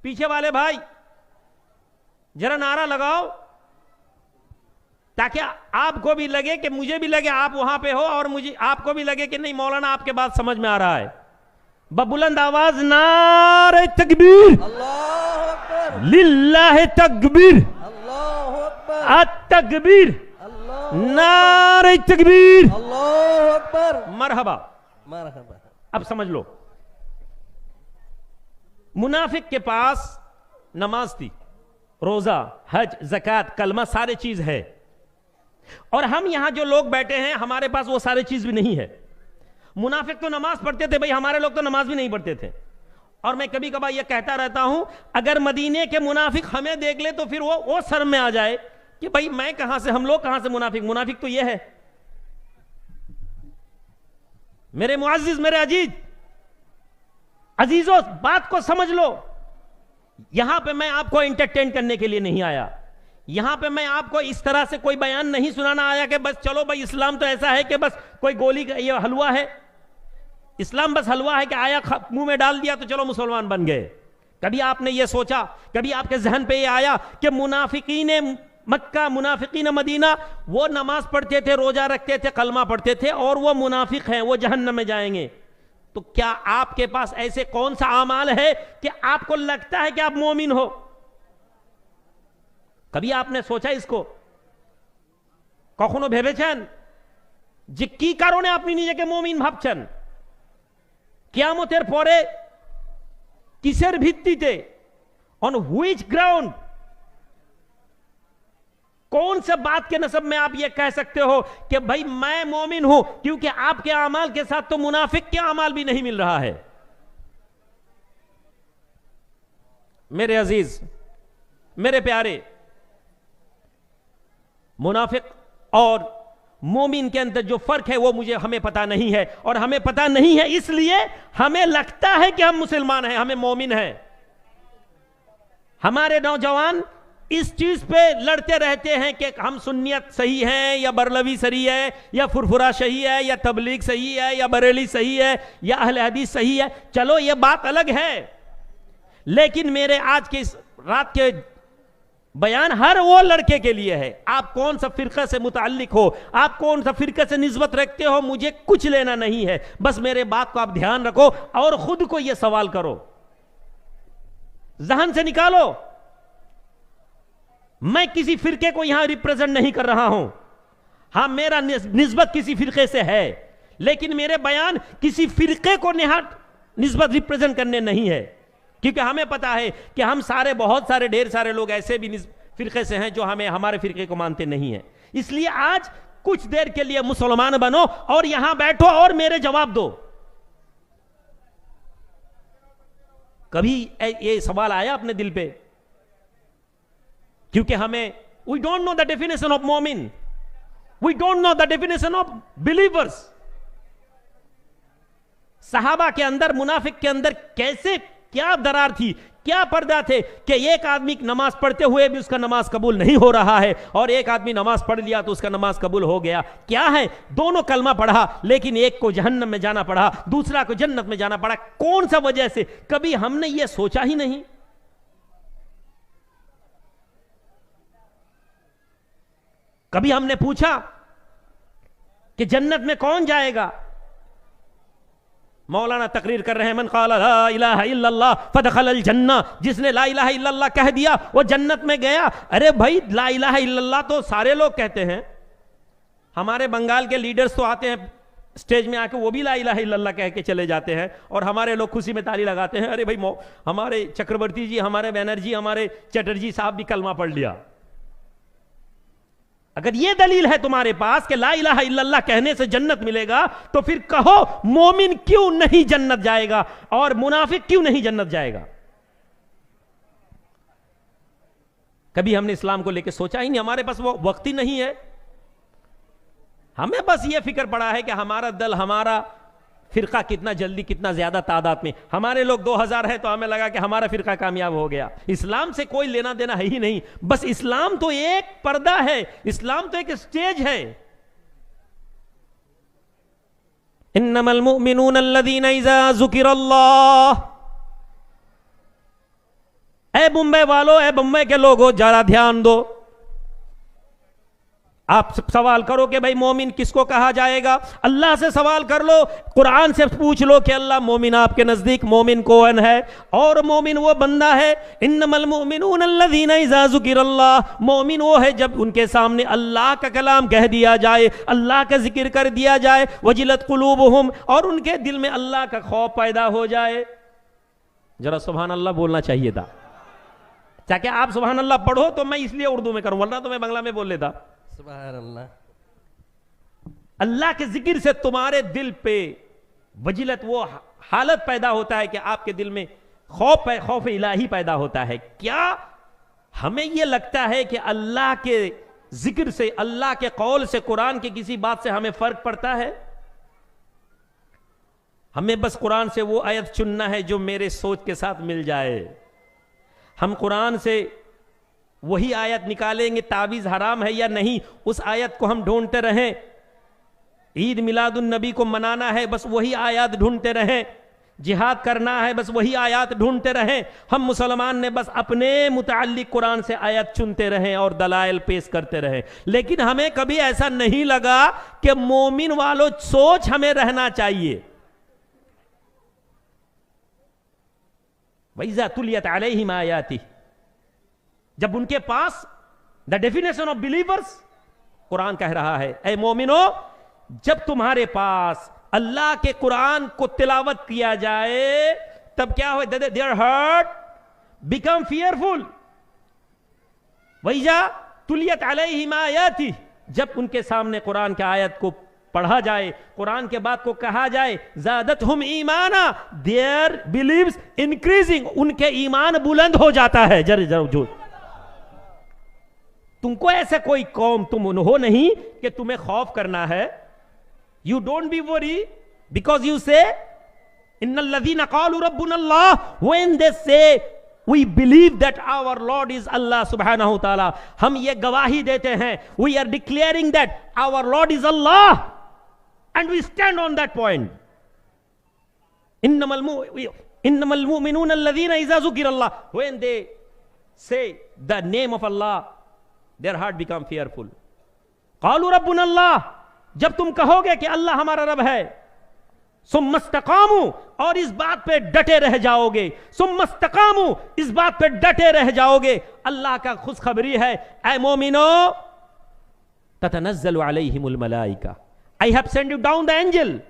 पीछे वाले भाई जरा नारा लगाओ ताकि आपको भी लगे कि मुझे भी लगे आप वहां पे हो और मुझे आपको भी लगे कि नहीं मौलाना आपके बात समझ में आ रहा है। बबुलंद आवाज नारे तकबीर, अल्लाहु अकबर, लिल्लाह तकबीर, अल्लाहु अकबर, अत-तकबीर, अल्लाहु नारे तकबीर, अल्लाहु अकबर, मरहबा। मरहबा। अब समझ लो, मुनाफिक के पास नमाज थी, रोजा, हज, ज़कात, कलमा, सारे चीज है, और हम यहां जो लोग बैठे हैं हमारे पास वो सारे चीज भी नहीं है। मुनाफिक तो नमाज पढ़ते थे भाई, हमारे लोग तो नमाज भी नहीं पढ़ते थे। और मैं कभी कभार ये कहता रहता हूं, अगर मदीने के मुनाफिक हमें देख ले तो फिर वो शर्म में आ जाए कि भाई मैं कहां से, हम लोग कहां से मुनाफिक। मुनाफिक तो ये है। मेरे मुअज़्ज़िज़, मेरे अजीजों, बात को समझ लो। यहां पे मैं आपको एंटरटेन करने के लिए नहीं आया, यहां पे मैं आपको इस तरह से कोई बयान नहीं सुनाना आया कि बस चलो भाई इस्लाम तो ऐसा है कि बस कोई गोली का ये हलवा है, इस्लाम बस हलवा है कि आया मुंह में डाल दिया तो चलो मुसलमान बन गए। कभी आपने ये सोचा, कभी आपके जहन पे ये आया कि मुनाफिकीन मक्का, मुनाफिकीन मदीना, वो नमाज पढ़ते थे, रोजा रखते थे, कलमा पढ़ते थे, और वो मुनाफिक हैं, वो जहन्नम में जाएंगे। तो क्या आपके पास ऐसे कौन सा अमाल है कि आपको लगता है कि आप मोमिन हो? कभी आपने सोचा इसको? कखनो भेबेছেন যে কি কারণে আপনি নিজেকে মুমিন ভাবছেন? কিয়ামতের পরে কিসের ভিত্তিতে, ऑन व्हिच ग्राउंड, कौन से बात के नसब में आप ये कह सकते हो कि भाई मैं मोमिन हूं? क्योंकि आपके अमाल के साथ तो मुनाफिक के अमाल भी नहीं मिल रहा है। मेरे अजीज, मेरे प्यारे, मुनाफिक और मोमिन के अंदर जो फर्क है वो हमें पता नहीं है, और हमें पता नहीं है इसलिए हमें लगता है कि हम मुसलमान हैं, हमें मोमिन हैं। हमारे नौजवान इस चीज पे लड़ते रहते हैं कि हम सुन्नियत सही है या बरलवी सही है, या फुरफुरा सही है, या तबलीग सही है, या बरेली सही है, या अहले हदीस सही है। चलो ये बात अलग है, लेकिन मेरे आज के इस रात के बयान हर वो लड़के के लिए है। आप कौन सा फिरका से मुताल्लिक हो, आप कौन सा फिरका से निस्बत रखते हो, मुझे कुछ लेना नहीं है। बस मेरे बात को आप ध्यान रखो और खुद को यह सवाल करो, जहन से निकालो। मैं किसी फिरके को यहां रिप्रेजेंट नहीं कर रहा हूं। हां, मेरा निस्बत किसी फिरके से है, लेकिन मेरे बयान किसी फिरके को निस्बत रिप्रेजेंट करने नहीं है, क्योंकि हमें पता है कि हम सारे, बहुत सारे, ढेर सारे लोग ऐसे भी फिरके से हैं जो हमारे फिरके को मानते नहीं है। इसलिए आज कुछ देर के लिए मुसलमान बनो और यहां बैठो और मेरे जवाब दो। कभी ये सवाल आया अपने दिल पे? क्योंकि we don't know the definition of मोमिन, we don't know the definition of believers. सहाबा के अंदर, मुनाफिक के अंदर कैसे, क्या दरार थी, क्या पर्दा थे कि एक आदमी नमाज पढ़ते हुए भी उसका नमाज कबूल नहीं हो रहा है, और एक आदमी नमाज पढ़ लिया तो उसका नमाज कबूल हो गया। क्या है? दोनों कलमा पढ़ा, लेकिन एक को जहन्नम में जाना पड़ा, दूसरा को जन्नत में जाना पड़ा। कौन सा वजह से? कभी हमने यह सोचा ही नहीं। कभी हमने पूछा कि जन्नत में कौन जाएगा? मौलाना तकरीर कर रहे हैं, मन क़ाला ला इलाहा इल्लल्लाह फदखलल जन्ना, जिसने ला इलाहा इल्लल्लाह कह दिया वो जन्नत में गया। अरे भाई, ला इलाहा इल्लल्लाह तो सारे लोग कहते हैं। हमारे बंगाल के लीडर्स तो आते हैं स्टेज में आके, वो भी ला इलाहा इल्लल्लाह कह के चले जाते हैं, और हमारे लोग खुशी में ताली लगाते हैं। अरे भाई, हमारे चक्रवर्ती जी, हमारे बैनर्जी, हमारे चटर्जी साहब भी कलमा पढ़ लिया। अगर यह दलील है तुम्हारे पास कि ला इलाहा इल्लल्लाह कहने से जन्नत मिलेगा, तो फिर कहो मोमिन क्यों नहीं जन्नत जाएगा और मुनाफिक क्यों नहीं जन्नत जाएगा? कभी हमने इस्लाम को लेकर सोचा ही नहीं, हमारे पास वो वक्त ही नहीं है। हमें बस ये फिक्र पड़ा है कि हमारा दल, हमारा फिरका कितना जल्दी, कितना ज्यादा तादाद में, हमारे लोग 2000 है तो हमें लगा कि हमारा फिरका कामयाब हो गया। इस्लाम से कोई लेना देना है ही नहीं। बस इस्लाम तो एक पर्दा है, इस्लाम तो एक स्टेज है। इन्नमल मुमिनून अल्लज़ीना इज़ा ज़ुकिरल्लाह ए मुंबई वालों, ए मुंबई के लोगों, जरा ध्यान दो। आप सवाल करो कि भाई मोमिन किसको कहा जाएगा? अल्लाह से सवाल कर लो, कुरान से पूछ लो कि अल्लाह मोमिन आपके नजदीक मोमिन कौन है? और मोमिन वो बंदा है, इन्नमल मोमिनून अल्लज़ीना इज़ा ज़ुकिरल्लाह, मोमिन वो है जब उनके सामने अल्लाह का कलाम कह दिया जाए, अल्लाह का जिक्र कर दिया जाए, वजिलत कुलूबुहुम, और उनके दिल में अल्लाह का खौफ पैदा हो जाए। जरा सुभान अल्लाह बोलना चाहिए था। ताकि आप सुभान अल्लाह पढ़ो तो मैं इसलिए उर्दू में करूं, वरना तो मैं बांग्ला में बोल लेता। सुभान अल्लाह। अल्लाह के जिक्र से तुम्हारे दिल पे वजिलत, वो हालत पैदा होता है कि आपके दिल में खौफ इलाही पैदा होता है। क्या हमें यह लगता है कि अल्लाह के जिक्र से, अल्लाह के कौल से, कुरान के किसी बात से हमें फर्क पड़ता है? हमें बस कुरान से वो आयत चुनना है जो मेरे सोच के साथ मिल जाए। हम कुरान से वही आयत निकालेंगे, तावीज़ हराम है या नहीं उस आयत को हम ढूंढते रहें। ईद मिलादुन नबी को मनाना है, बस वही आयत ढूंढते रहें। जिहाद करना है, बस वही आयत ढूंढते रहें। हम मुसलमान ने बस अपने मुताल्लिक कुरान से आयत चुनते रहें और दलाइल पेश करते रहें। लेकिन हमें कभी ऐसा नहीं लगा कि मोमिन वालों सोच हमें रहना चाहिए। वइज़ा तुलियत अलैहिम आयाती, जब उनके पास the definition of believers, Quran कह रहा है ऐ मोमिनो, जब तुम्हारे पास अल्लाह के कुरान को तिलावत किया जाए तब क्या हो? Their heart become fearful. वइज़ा तुलियत अलैहिम आयाती, जब उनके सामने कुरान के आयत को पढ़ा जाए, कुरान के बाद को कहा जाए ज़ादतहुम ईमाना, देयर बिलीव्स इंक्रीजिंग, उनके ईमान बुलंद हो जाता है। जो तुमको ऐसे कोई कौम तुम हो नहीं कि तुम्हें खौफ करना है। You don't be worry because you say इन्नल्लज़ीना क़ालू रब्बुनल्लाह, when they say we believe that our lord is Allah सुब्हानहू तआला, हम ये गवाही देते हैं, we are declaring that our lord is Allah and we stand on that point. इन्नमल मुमिनून अल्लज़ीना इज़ा ज़ुकिरल्लाह, when they say the name of Allah, their heart become fearful। क़ालू रब्बुनल्लाह, जब तुम कहोगे कि अल्लाह हमारा रब है, सुम्मस्तकामू, और इस बात पे डटे रह जाओगे, सुम्मस्तकामू, इस बात पे डटे रह जाओगे। अल्लाह का खुशखबरी है, ऐ मोमिनो, ततनज़्ज़लु अलैहिमुल मलाइका, I have send you down the angel.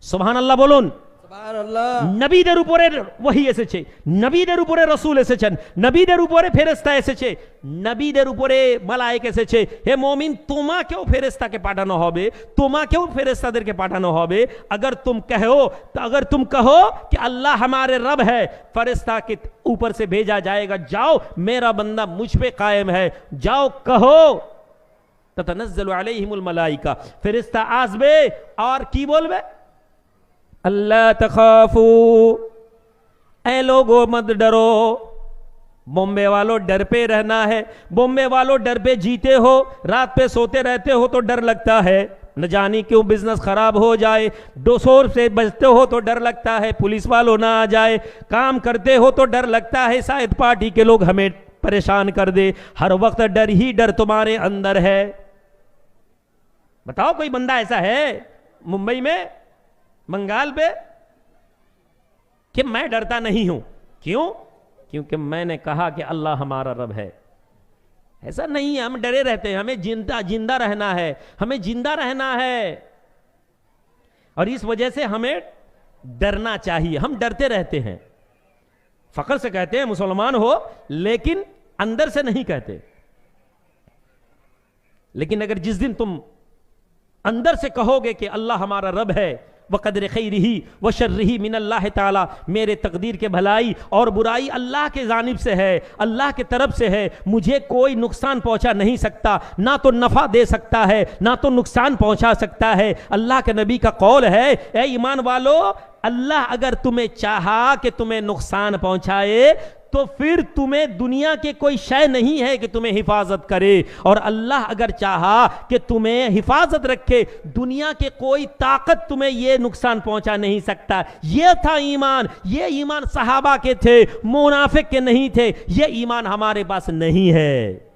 सुभान अल्लाह बोलुन। নবীদের উপরে ওহী এসেছে, নবীদের উপরে রাসূল এসেছেন, নবীদের উপরে ফেরেশতা এসেছে, নবীদের উপরে মালায়েক এসেছে। হে মুমিন, তোমাকেও ফেরেশতাকে পাঠানো হবে, তোমাকেও ফেরেশতাদেরকে পাঠানো হবে। अगर तुम कहो कि अल्लाह हमारे रब है, फरिश्ता के ऊपर से भेजा जाएगा, जाओ मेरा बंदा मुझ पे कायम है, जाओ कहो। ततनज़्ज़लु अलैहिमुल मलाइका, फरिश्ता आसबे और की बोलबे, अल्लाह तखाफू, ऐ लोगो मत डरो। बॉम्बे वालों डर पे रहना है, बॉम्बे वालों डर पे जीते हो, रात पे सोते रहते हो तो डर लगता है, न जाने क्यों बिजनेस खराब हो जाए, डोसोर से बचते हो तो डर लगता है पुलिस वालों ना आ जाए, काम करते हो तो डर लगता है शायद पार्टी के लोग हमें परेशान कर दे, हर वक्त डर ही डर तुम्हारे अंदर है। बताओ कोई बंदा ऐसा है मुंबई में, बंगाल पे, कि मैं डरता नहीं हूं? क्यों? क्योंकि मैंने कहा कि अल्लाह हमारा रब है। ऐसा नहीं है, हम डरे रहते हैं, हमें जिंदा रहना है, हमें जिंदा रहना है, और इस वजह से हमें डरना चाहिए। हम डरते रहते हैं, फख्र से कहते हैं मुसलमान हो, लेकिन अंदर से नहीं कहते। लेकिन अगर जिस दिन तुम अंदर से कहोगे कि अल्लाह हमारा रब है, वक़द्र खैरिही व शर्रिही मिनल्लाह ताला, मेरे तकदीर के भलाई और बुराई अल्लाह के जानिब से है, अल्लाह के तरफ से है, मुझे कोई नुकसान पहुंचा नहीं सकता, ना तो नफ़ा दे सकता है ना तो नुकसान पहुंचा सकता है। अल्लाह के नबी का कौल है, ए ईमान वालो, अल्लाह अगर तुम्हें चाहा कि तुम्हें नुकसान पहुंचाए तो फिर तुम्हें दुनिया के कोई शय नहीं है कि तुम्हें हिफाजत करे। और अल्लाह अगर चाहा कि तुम्हें हिफाजत रखे, दुनिया के कोई ताकत तुम्हें यह नुकसान पहुंचा नहीं सकता। यह था ईमान। यह ईमान सहाबा के थे, मुनाफिक के नहीं थे। यह ईमान हमारे पास नहीं है।